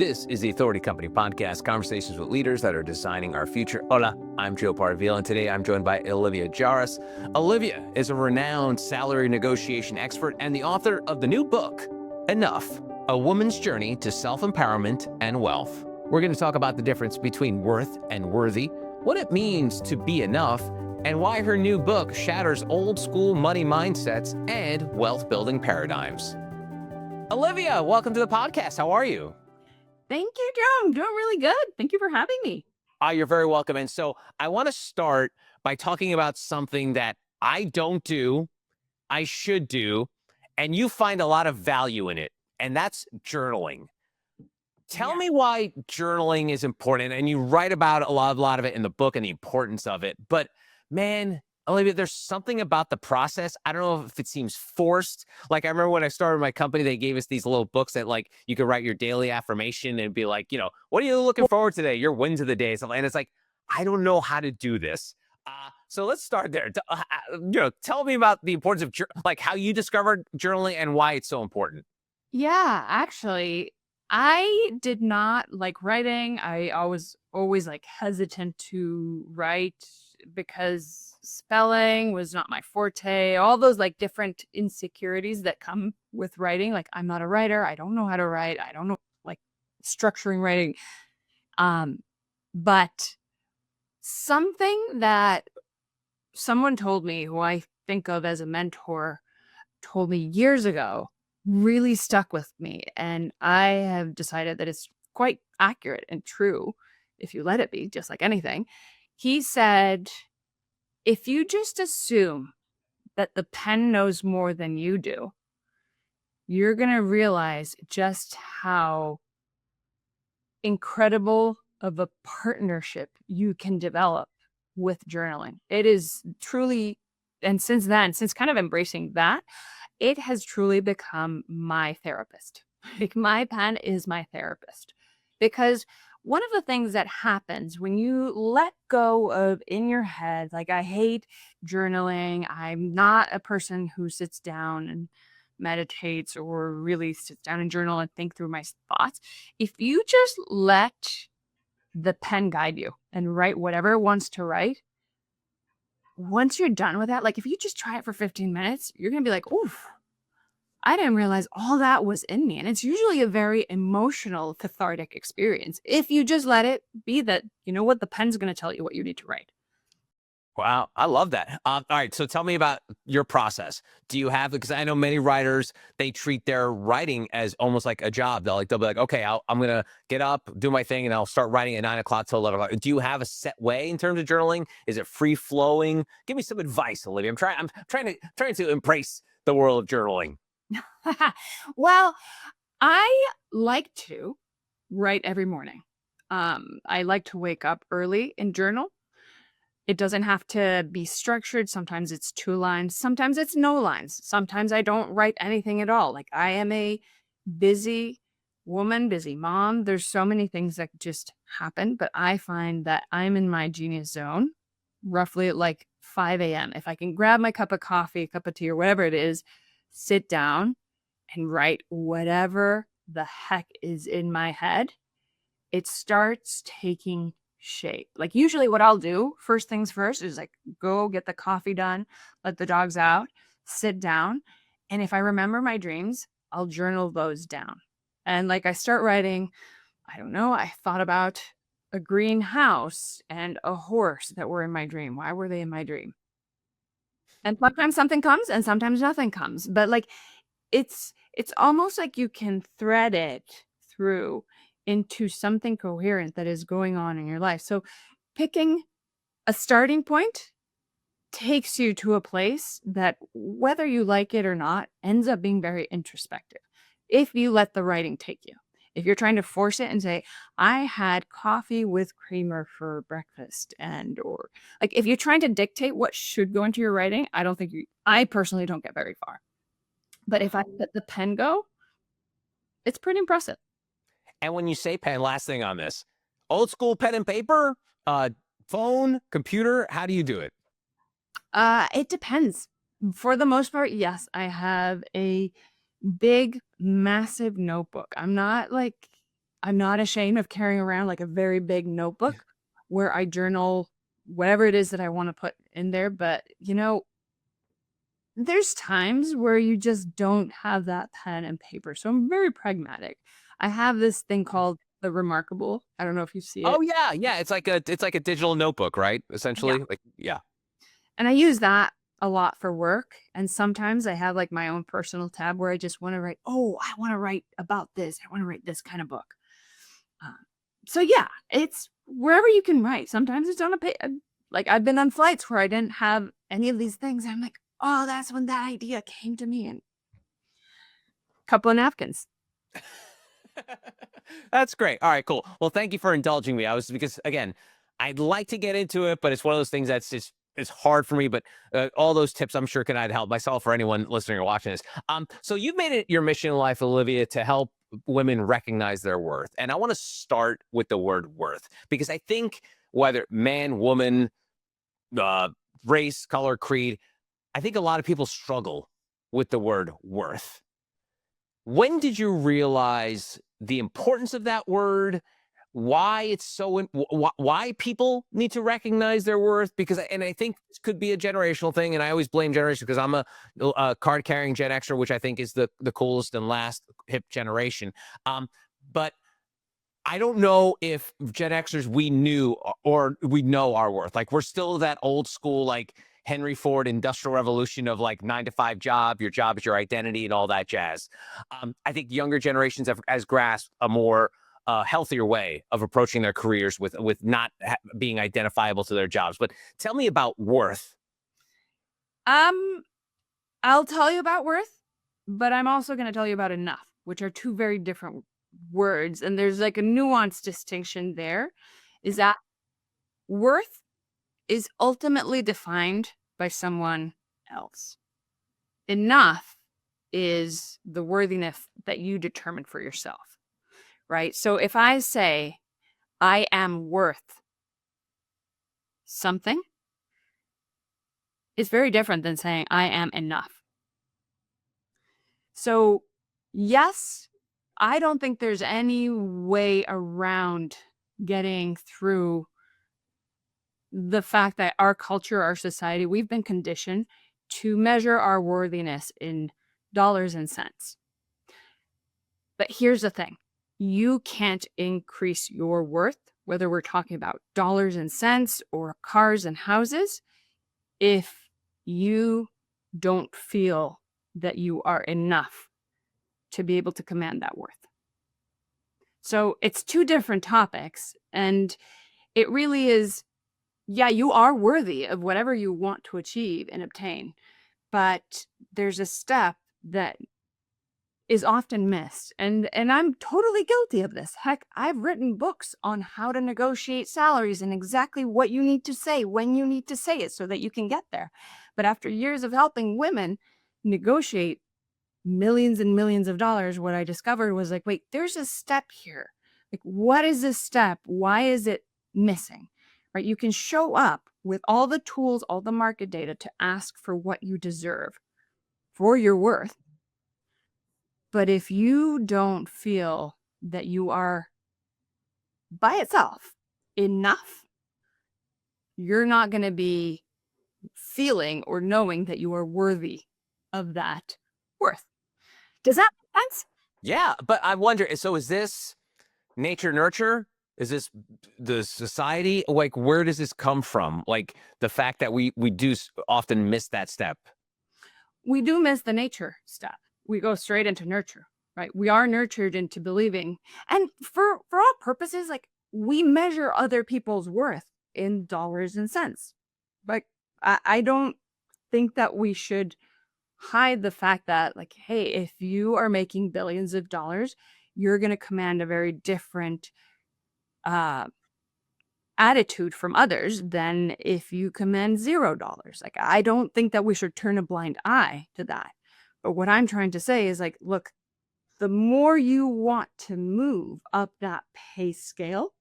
This is the Authority Company Podcast, conversations with leaders that are designing our future. Hola, I'm Joe Parville, and today I'm joined by Olivia Jaras. Olivia is a renowned salary negotiation expert and the author of the new book, Enough, A Woman's Journey to Self-Empowerment and Wealth. We're going to talk about the difference between worth and worthy, what it means to be enough, and why her new book shatters old school money mindsets and wealth-building paradigms. Olivia, welcome to the podcast. How are you? Thank you, Joe. I'm doing really good. Thank you for having me. You're very welcome. And so I want to start by talking about something that I don't do, I should do, and you find a lot of value in it, and that's journaling. Tell me why journaling is important. And you write about a lot of it in the book and the importance of it. But man, Olivia, there's something about the process. I don't know if it seems forced. Like I remember when I started my company, they gave us these little books that like you could write your daily affirmation and be like, what are you looking forward to today? Your wins of the day. And it's like, I don't know how to do this. So let's start there. Tell me about the importance of like how you discovered journaling and why it's so important. Yeah, actually, I did not like writing. I always like hesitant to write because spelling was not my forte. All those like different insecurities that come with writing. Like I'm not a writer. I don't know how to write. I don't know like structuring writing. But something that someone told me who I think of as a mentor told me years ago really stuck with me. And I have decided that it's quite accurate and true if you let it be, just like anything. He said, if you just assume that the pen knows more than you do, you're going to realize just how incredible of a partnership you can develop with journaling. It is truly, and since kind of embracing that, it has truly become my therapist. Like my pen is my therapist. Because one of the things that happens when you let go of in your head, like I hate journaling. I'm not a person who sits down and meditates or really sits down and journal and think through my thoughts. If you just let the pen guide you and write whatever it wants to write, once you're done with that, like if you just try it for 15 minutes, you're going to be like, oof, I didn't realize all that was in me. And it's usually a very emotional, cathartic experience. If you just let it be that, you know what, the pen's going to tell you what you need to write. Wow, I love that. All right, so tell me about your process. Do you have, because I know many writers, they treat their writing as almost like a job. They'll be like, okay, I'm going to get up, do my thing, and I'll start writing at 9 o'clock till 11 o'clock. Do you have a set way in terms of journaling? Is it free flowing? Give me some advice, Olivia. I'm trying to embrace the world of journaling. Well, I like to write every morning. I like to wake up early and journal. It doesn't have to be structured. Sometimes it's 2 lines. Sometimes it's no lines. Sometimes I don't write anything at all. Like I am a busy woman, busy mom. There's so many things that just happen, but I find that I'm in my genius zone roughly at like 5 a.m. If I can grab my cup of coffee, cup of tea, or whatever it is, sit down and write whatever the heck is in my head, it starts taking shape. Like usually what I'll do first things first is like go get the coffee done, let the dogs out, sit down. And if I remember my dreams, I'll journal those down. And like I start writing, I don't know, I thought about a green house and a horse that were in my dream. Why were they in my dream? And sometimes something comes and sometimes nothing comes. But like it's almost like you can thread it through into something coherent that is going on in your life. So picking a starting point takes you to a place that, whether you like it or not, ends up being very introspective if you let the writing take you. If you're trying to force it and say, I had coffee with creamer for breakfast, or like if you're trying to dictate what should go into your writing, I personally don't get very far. But if I let the pen go, it's pretty impressive. And when you say pen, last thing on this, old school pen and paper, phone, computer, how do you do it? It depends. For the most part, yes, I have a big, massive notebook. I'm not like I'm not ashamed of carrying around like a very big notebook where I journal whatever it is that I want to put in there. But, there's times where you just don't have that pen and paper. So I'm very pragmatic. I have this thing called the Remarkable. I don't know if you see it. Oh yeah, yeah. It's like a digital notebook, right? Yeah. Essentially, like yeah. And I use that a lot for work. And sometimes I have like my own personal tab where I just want to write, oh, I want to write about this. I want to write this kind of book. Um, so yeah, it's wherever you can write. Sometimes it's on a page. Like I've been on flights where I didn't have any of these things. I'm like, oh, that's when that idea came to me. And a couple of napkins. That's great. All right, cool. Well, thank you for indulging me. Because again, I'd like to get into it, but it's one of those things that's just it's hard for me. But all those tips, I'm sure, can I'd help myself or anyone listening or watching this. So you've made it your mission in life, Olivia, to help women recognize their worth, and I want to start with the word worth because I think whether man, woman, uh, race, color, creed, I think a lot of people struggle with the word worth. When did you realize the importance of that word? Why it's why people need to recognize their worth? And I think this could be a generational thing. And I always blame generation because I'm a card carrying Gen Xer, which I think is the coolest and last hip generation. But I don't know if Gen Xers we knew or we know our worth. Like we're still that old school, like Henry Ford industrial revolution of like 9 to 5 job, your job is your identity and all that jazz. I think younger generations has grasped a more healthier way of approaching their careers with not being identifiable to their jobs. But tell me about worth. Um, I'll tell you about worth, but I'm also going to tell you about enough, which are two very different words. And there's like a nuanced distinction there is that worth is ultimately defined by someone else. Enough is the worthiness that you determine for yourself, right? So if I say I am worth something, it's very different than saying I am enough. So yes, I don't think there's any way around getting through the fact that our culture, our society, we've been conditioned to measure our worthiness in dollars and cents. But here's the thing. You can't increase your worth, whether we're talking about dollars and cents or cars and houses, if you don't feel that you are enough to be able to command that worth. So it's two different topics. And it really is, yeah, you are worthy of whatever you want to achieve and obtain. But there's a step that is often missed. And I'm totally guilty of this. Heck, I've written books on how to negotiate salaries and exactly what you need to say, when you need to say it so that you can get there. But after years of helping women negotiate millions and millions of dollars, what I discovered was like, wait, there's a step here. Like, what is this step? Why is it missing? Right? You can show up with all the tools, all the market data to ask for what you deserve for your worth. But if you don't feel that you are by itself enough, you're not going to be feeling or knowing that you are worthy of that worth. Does that make sense? Yeah, but I wonder. So is this nature nurture? Is this the society? Like, where does this come from? Like the fact that we do often miss that step. We do miss the nature step. We go straight into nurture, right? We are nurtured into believing. And for all purposes, like we measure other people's worth in dollars and cents. Like I don't think that we should hide the fact that like, hey, if you are making billions of dollars, you're going to command a very different attitude from others than if you command $0. Like, I don't think that we should turn a blind eye to that. But what I'm trying to say is like, look, the more you want to move up that pay scale,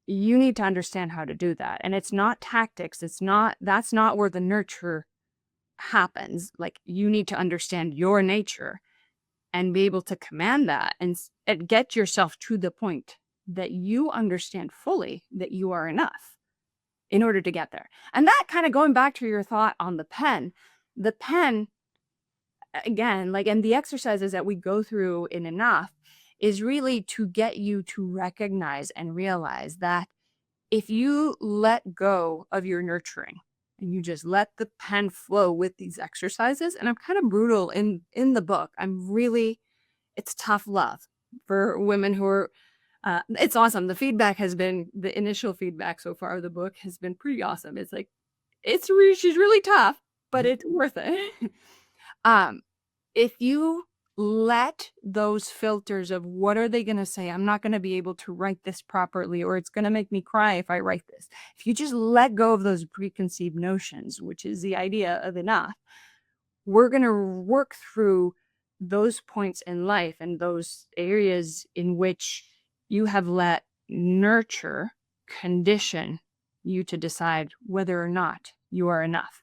you need to understand how to do that. And it's not tactics. That's not where the nurture happens. Like, you need to understand your nature and be able to command that and get yourself to the point that you understand fully that you are enough in order to get there. And that kind of going back to your thought on the pen again, like, and the exercises that we go through in enough is really to get you to recognize and realize that if you let go of your nurturing and you just let the pen flow with these exercises, and I'm kind of brutal in the book. It's tough love for women who are it's awesome. The initial feedback so far of the book has been pretty awesome. It's like she's really tough, but it's worth it. um if you let those filters of what are they going to say, I'm not going to be able to write this properly, or it's going to make me cry if I write this. If you just let go of those preconceived notions, which is the idea of enough, we're going to work through those points in life and those areas in which you have let nurture condition you to decide whether or not you are enough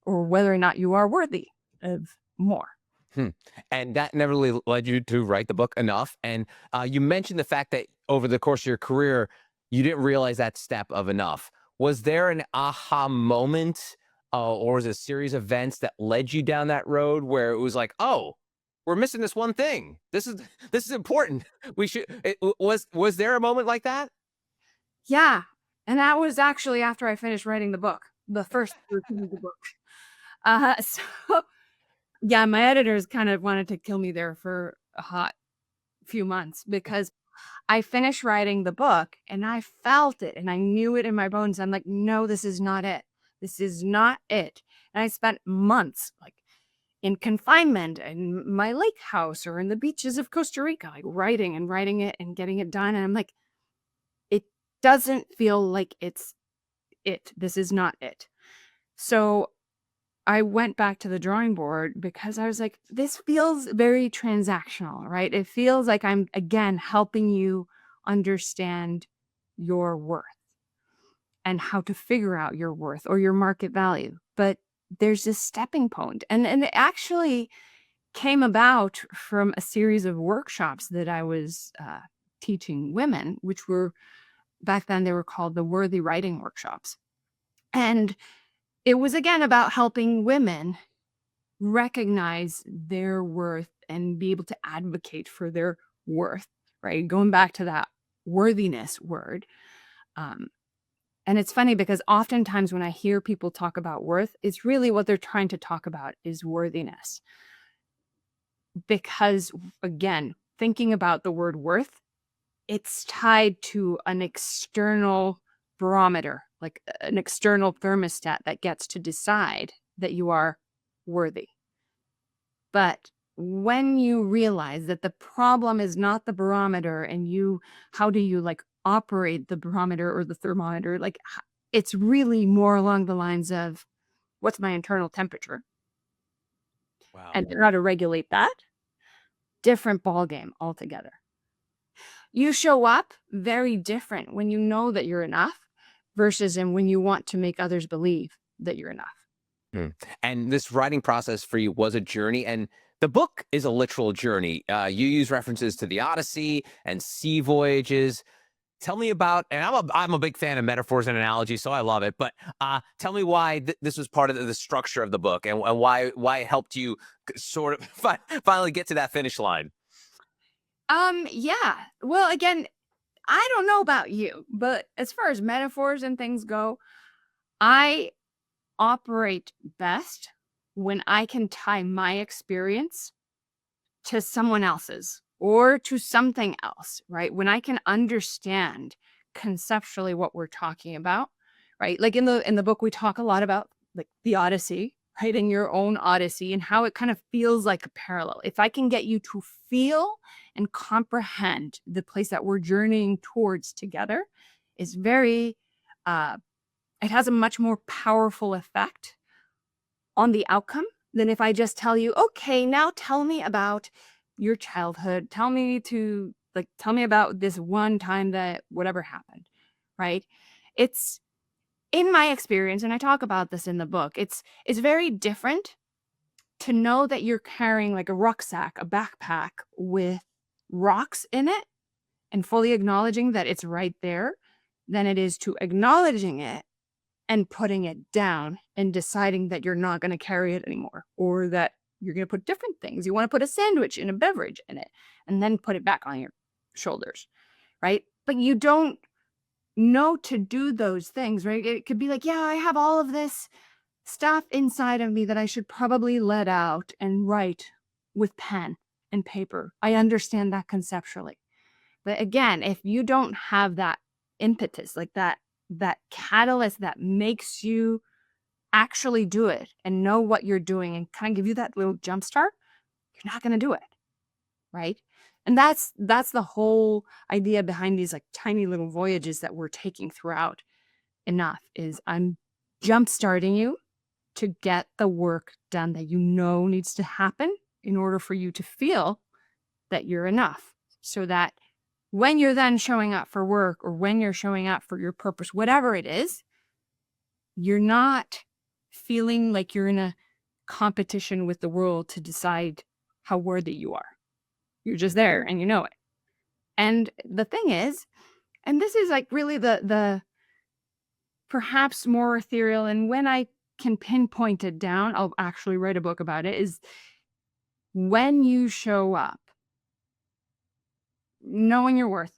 or whether or not you are worthy of more. Hmm. And that never really led you to write the book enough. And you mentioned the fact that over the course of your career, you didn't realize that step of enough. Was there an aha moment, or was it a series of events that led you down that road where it was like, oh, we're missing this one thing. This is important. We should. Was there a moment like that? Yeah. And that was actually after I finished writing the book, the first version of the book. So yeah, my editors kind of wanted to kill me there for a hot few months because I finished writing the book and I felt it and I knew it in my bones. I'm like, no, this is not it. This is not it. And I spent months like in confinement in my lake house or in the beaches of Costa Rica, like writing and writing it and getting it done. And I'm like, it doesn't feel like it's it. This is not it. So I went back to the drawing board because I was like, this feels very transactional, right? It feels like I'm, again, helping you understand your worth and how to figure out your worth or your market value. But there's this stepping point. And it actually came about from a series of workshops that I was teaching women, which were back then they were called the Worthy Writing Workshops. And it was again about helping women recognize their worth and be able to advocate for their worth, right? Going back to that worthiness word. And it's funny because oftentimes when I hear people talk about worth, it's really what they're trying to talk about is worthiness. Because again, thinking about the word worth, it's tied to an external barometer, like an external thermostat that gets to decide that you are worthy. But when you realize that the problem is not the barometer and how do you like operate the barometer or the thermometer? Like it's really more along the lines of what's my internal temperature Wow. and how to regulate that. Different ballgame altogether. You show up very different when you know that you're enough versus when you want to make others believe that you're enough. Hmm. And this writing process for you was a journey, and the book is a literal journey. You use references to the Odyssey and sea voyages. Tell me about, and I'm a big fan of metaphors and analogies, so I love it. But tell me why this was part of the structure of the book, and why it helped you sort of finally get to that finish line. Yeah. Well, again, I don't know about you, but as far as metaphors and things go, I operate best when I can tie my experience to someone else's or to something else, right? When I can understand conceptually what we're talking about, right? Like in the book we talk a lot about like the Odyssey, writing your own Odyssey and how it kind of feels like a parallel. If I can get you to feel and comprehend the place that we're journeying towards together is very it has a much more powerful effect on the outcome than if I just tell you, okay, now tell me about your childhood. Tell me about this one time that whatever happened, right? It's in my experience, and I talk about this in the book, it's very different to know that you're carrying like a rucksack, a backpack with rocks in it and fully acknowledging that it's right there than it is to acknowledging it and putting it down and deciding that you're not going to carry it anymore, or that you're going to put different things. You want to put a sandwich and a beverage in it and then put it back on your shoulders, right? But you don't know to do those things, right? It could be like, yeah, I have all of this stuff inside of me that I should probably let out and write with pen and paper. I understand that conceptually. But again, if you don't have that impetus, like that catalyst that makes you actually do it and know what you're doing and kind of give you that little jump start, you're not going to do it, right? And that's the whole idea behind these like tiny little voyages that we're taking throughout Enough, is I'm jump starting you to get the work done that you know needs to happen in order for you to feel that you're enough, so that when you're then showing up for work or when you're showing up for your purpose, whatever it is, you're not feeling like you're in a competition with the world to decide how worthy you are. You're just there and you know it. And the thing is, and this is like really the perhaps more ethereal, and when I can pinpoint it down, I'll actually write a book about it, is when you show up knowing your worth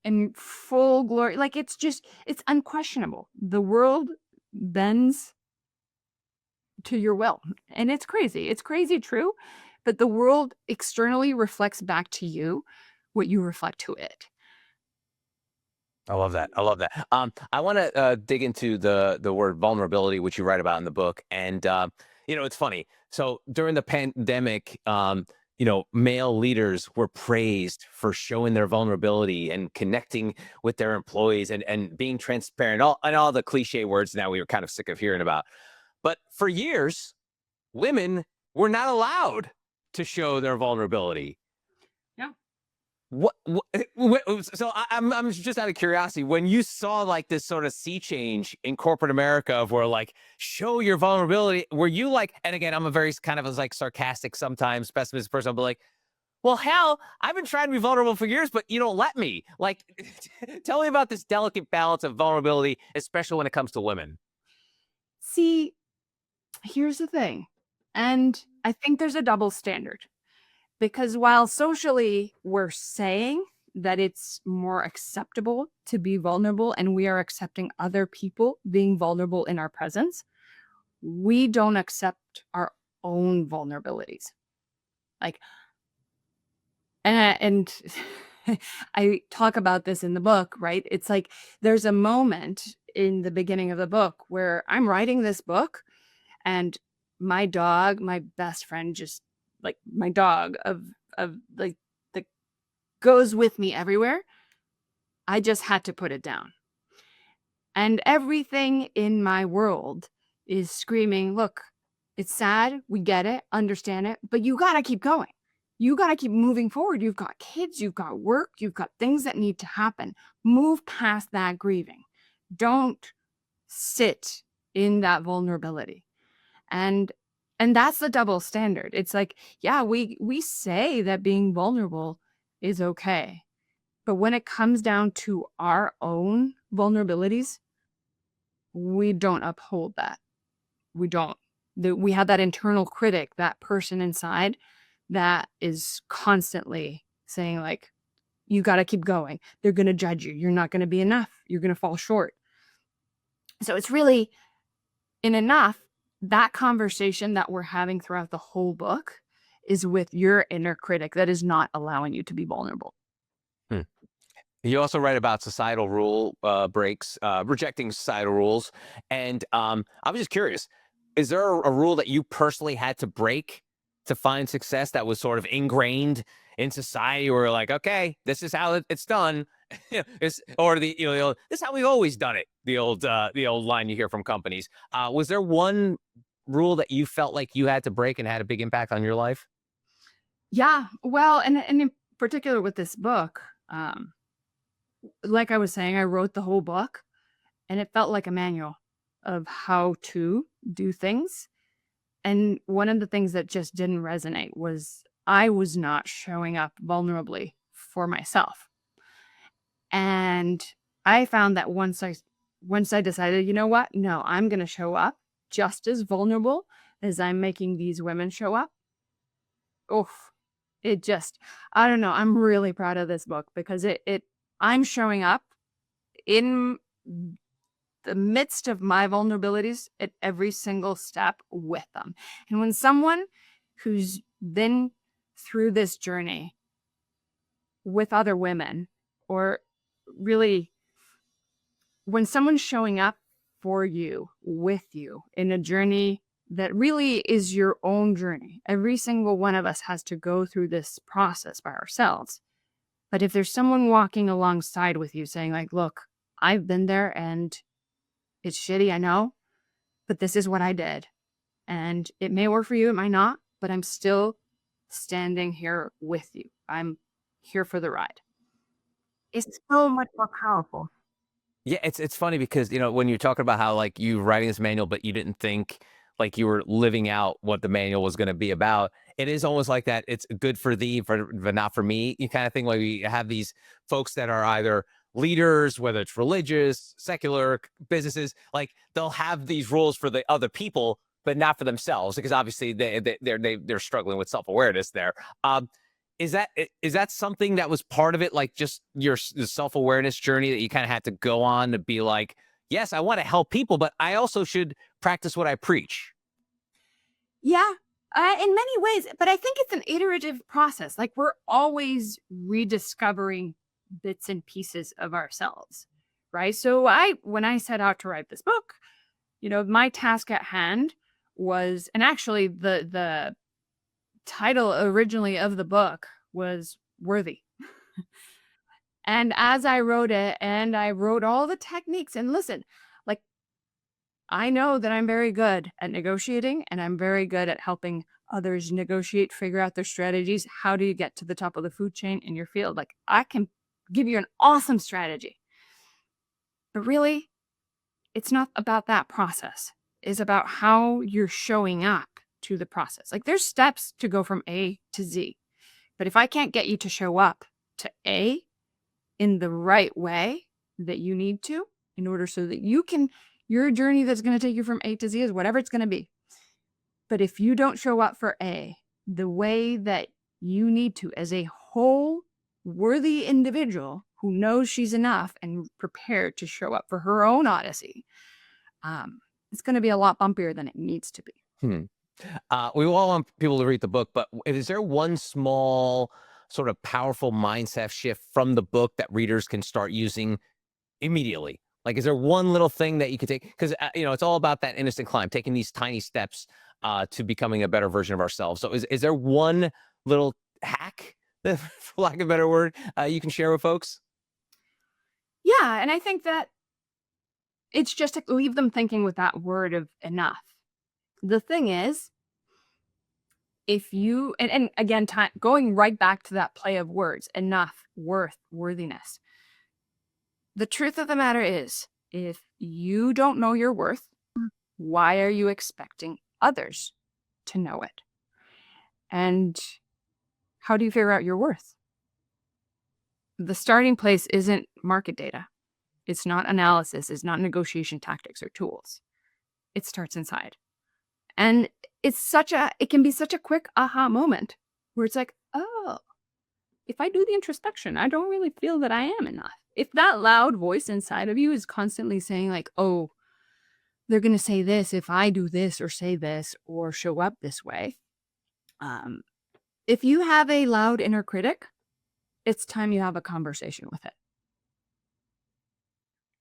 in full glory, like it's unquestionable. The world bends to your will. And it's crazy. It's crazy true, but the world externally reflects back to you what you reflect to it. I love that. I love that. I want to dig into the word vulnerability, which you write about in the book. And it's funny. So during the pandemic, male leaders were praised for showing their vulnerability and connecting with their employees and being transparent. All the cliche words now we were kind of sick of hearing about. But for years, women were not allowed to show their vulnerability. Yeah. So I'm just out of curiosity, when you saw like this sort of sea change in corporate America of where like show your vulnerability, were you like, and again, I'm a very kind of like sarcastic, sometimes pessimistic person, but like, well, hell, I've been trying to be vulnerable for years, but you don't let me. Like, tell me about this delicate balance of vulnerability, especially when it comes to women. See, here's the thing. And I think there's a double standard, because while socially we're saying that it's more acceptable to be vulnerable and we are accepting other people being vulnerable in our presence, we don't accept our own vulnerabilities. Like, and I talk about this in the book, right? It's like there's a moment in the beginning of the book where I'm writing this book and my dog, my best friend, just like my dog of like that goes with me everywhere. I just had to put it down. And everything in my world is screaming, look, it's sad. We get it, understand it, but you got to keep going. You got to keep moving forward. You've got kids, you've got work, you've got things that need to happen. Move past that grieving. Don't sit in that vulnerability. And that's the double standard. It's like, yeah, we say that being vulnerable is okay. But when it comes down to our own vulnerabilities, we don't uphold that. We don't. We have that internal critic, that person inside that is constantly saying like, you got to keep going. They're going to judge you. You're not going to be enough. You're going to fall short. So it's really in Enough, that conversation that we're having throughout the whole book is with your inner critic that is not allowing you to be vulnerable. Hmm. You also write about societal rule breaks, rejecting societal rules. And I was just curious, is there a rule that you personally had to break to find success that was sort of ingrained in society, where like, okay, this is how it's done? Or this is how we've always done it. The old line you hear from companies. Was there one rule that you felt like you had to break and had a big impact on your life? Yeah. Well, and in particular with this book, like I was saying, I wrote the whole book and it felt like a manual of how to do things. And one of the things that just didn't resonate was I was not showing up vulnerably for myself. And I found that once I decided, you know what? No, I'm going to show up just as vulnerable as I'm making these women show up. Oof. It just, I don't know. I'm really proud of this book because I'm showing up in the midst of my vulnerabilities at every single step with them. And when someone who's been through this journey with other women, or really when someone's showing up for you, with you in a journey that really is your own journey, every single one of us has to go through this process by ourselves. But if there's someone walking alongside with you saying like, look, I've been there and it's shitty, I know, but this is what I did. And it may work for you, it might not, but I'm still standing here with you. I'm here for the ride. It's so much more powerful. Yeah, it's funny because, when you're talking about how like you writing this manual, but you didn't think like you were living out what the manual was going to be about. It is almost like that. It's good for thee, but not for me. You kind of thing. Like we have these folks that are either leaders, whether it's religious, secular, businesses, like they'll have these rules for the other people, but not for themselves, because obviously they're struggling with self-awareness there. Um, is that something that was part of it, like just your self-awareness journey that you kind of had to go on to be like, yes, I want to help people, but I also should practice what I preach? Yeah, in many ways, but I think it's an iterative process. Like we're always rediscovering bits and pieces of ourselves, right? So when I set out to write this book, my task at hand was, and actually the title originally of the book was Worthy. And as I wrote it, and I wrote all the techniques, and listen, like I know that I'm very good at negotiating and I'm very good at helping others negotiate, figure out their strategies. How do you get to the top of the food chain in your field? Like I can give you an awesome strategy. But really, it's not about that process. It's about how you're showing up to the process. Like there's steps to go from A to Z. But if I can't get you to show up to A in the right way that you need to, in order so that your journey that's going to take you from A to Z is whatever it's going to be. But if you don't show up for A the way that you need to as a whole worthy individual who knows she's enough and prepared to show up for her own odyssey, it's going to be a lot bumpier than it needs to be. We all want people to read the book, but is there one small sort of powerful mindset shift from the book that readers can start using immediately? Like, is there one little thing that you could take? Because, it's all about that innocent climb, taking these tiny steps to becoming a better version of ourselves. So is there one little hack, for lack of a better word, you can share with folks? Yeah, and I think that it's just to leave them thinking with that word of enough. The thing is, if you, and again, going right back to that play of words, enough, worth, worthiness. The truth of the matter is, if you don't know your worth, why are you expecting others to know it? And how do you figure out your worth? The starting place isn't market data. It's not analysis. It's not negotiation tactics or tools. It starts inside. And it can be such a quick aha moment where it's like, oh, if I do the introspection, I don't really feel that I am enough. If that loud voice inside of you is constantly saying like, oh, they're going to say this if I do this or say this or show up this way. If you have a loud inner critic, it's time you have a conversation with it.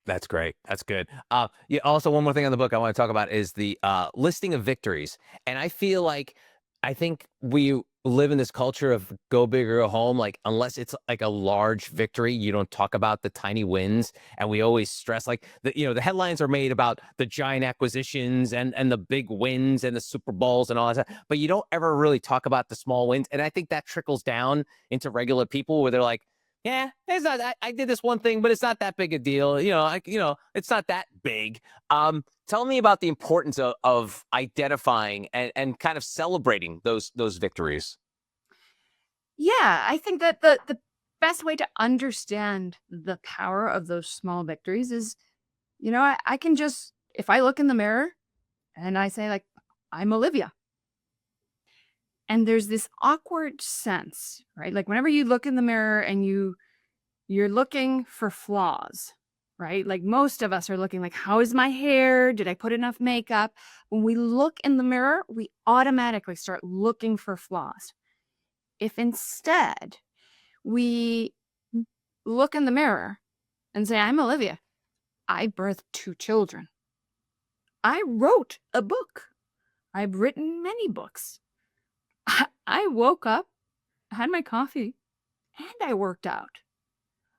That's great. That's good. Yeah. Also, one more thing on the book I want to talk about is the listing of victories. And I think we live in this culture of go big or go home. Like, unless it's like a large victory, you don't talk about the tiny wins. And we always stress like the headlines are made about the giant acquisitions and the big wins and the Super Bowls and all that stuff. But you don't ever really talk about the small wins. And I think that trickles down into regular people where they're like, yeah, it's not. I did this one thing, but it's not that big a deal. It's not that big. Tell me about the importance of identifying and kind of celebrating those victories. Yeah, I think that the best way to understand the power of those small victories is, I can just, if I look in the mirror and I say, like, I'm Olivia. And there's this awkward sense, right? Like whenever you look in the mirror and you're looking for flaws, right? Like most of us are looking like, how is my hair? Did I put enough makeup? When we look in the mirror, we automatically start looking for flaws. If instead we look in the mirror and say, I'm Olivia. I birthed 2 children. I wrote a book. I've written many books. I woke up, had my coffee, and I worked out.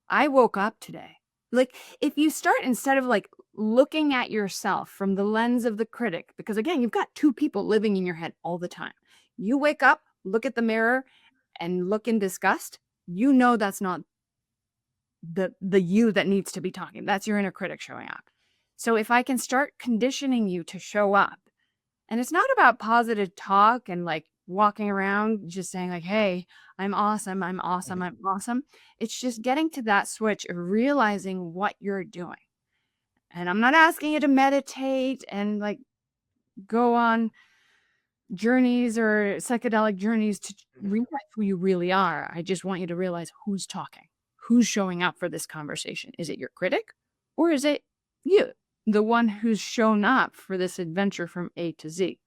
I woke up today. Like, if you start, instead of like looking at yourself from the lens of the critic, because again, you've got 2 people living in your head all the time. You wake up, look at the mirror, and look in disgust. That's not the you that needs to be talking. That's your inner critic showing up. So if I can start conditioning you to show up, and it's not about positive talk and like walking around just saying like, hey, I'm awesome, I'm awesome, I'm awesome. It's just getting to that switch of realizing what you're doing. And I'm not asking you to meditate and like go on journeys or psychedelic journeys to realize who you really are. I just want you to realize who's talking, who's showing up for this conversation. Is it your critic or is it you, the one who's shown up for this adventure from A to Z?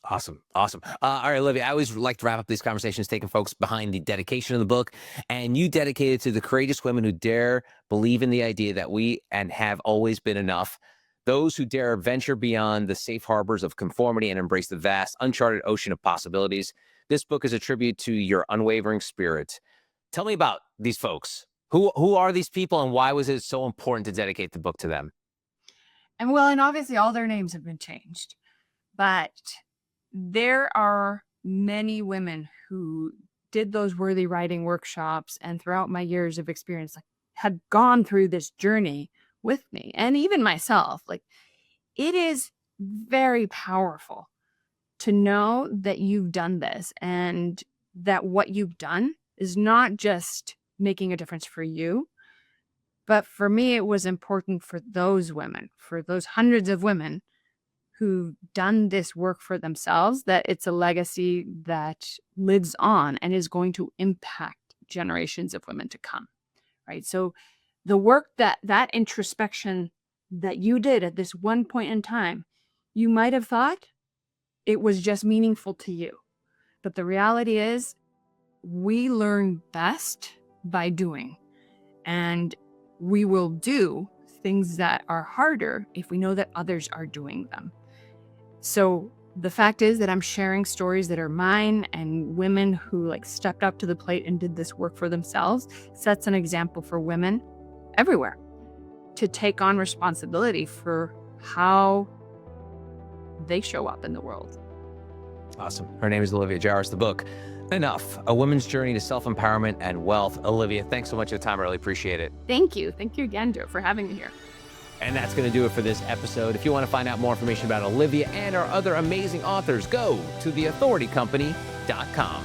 Awesome. Awesome. All right, Olivia, I always like to wrap up these conversations taking folks behind the dedication of the book. And you dedicated to the courageous women who dare believe in the idea that we and have always been enough. Those who dare venture beyond the safe harbors of conformity and embrace the vast, uncharted ocean of possibilities. This book is a tribute to your unwavering spirit. Tell me about these folks. Who are these people and why was it so important to dedicate the book to them? And obviously all their names have been changed, but there are many women who did those worthy writing workshops and throughout my years of experience, like, had gone through this journey with me and even myself. Like, it is very powerful to know that you've done this and that what you've done is not just making a difference for you, but for me, it was important for those women, for those hundreds of women who've done this work for themselves, that it's a legacy that lives on and is going to impact generations of women to come, right? So the work that introspection that you did at this one point in time, you might have thought it was just meaningful to you. But the reality is we learn best by doing. And we will do things that are harder if we know that others are doing them. So the fact is that I'm sharing stories that are mine and women who like stepped up to the plate and did this work for themselves sets an example for women everywhere to take on responsibility for how they show up in the world. Awesome. Her name is Olivia Jaras. The book, Enough, A Woman's Journey to Self-Empowerment and Wealth. Olivia, thanks so much for the time. I really appreciate it. Thank you. Thank you again, Joe, for having me here. And that's going to do it for this episode. If you want to find out more information about Olivia and our other amazing authors, go to theauthoritycompany.com.